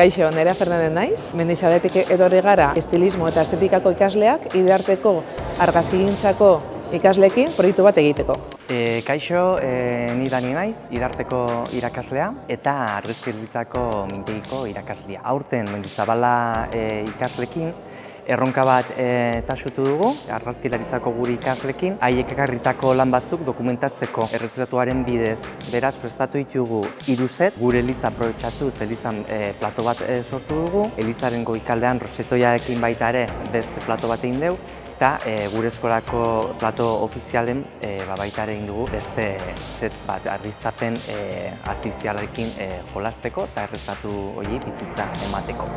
Kaixo, Nerea Fernandez naiz. Mendizabaletik etorri gara estilismo eta estetikako ikasleak Idarteko argazkigintzako ikasleekin proiektu bat egiteko. Kaixo, ni Dani naiz, Idarteko irakaslea eta argazkigintza mintegiko irakaslea. Aurten Mendizabala ikasleekin erronka bat taxutu dugu, argazkilaritzako gure ikaslekin, haiek ekarritako lan batzuk dokumentatzeko erretratuaren bidez. Beraz, prestatu ditugu 3 set, gure eliza aprobetxatuz elizan plato bat sortu dugu, elizaren goikaldean rosetoiarekin baita ere beste plato bat egin dugu, eta gure eskolako plato ofizialen baita ere egin dugu beste set bat argiztapen artifizialarekin jolasteko eta erretratu horiei bizitza emateko.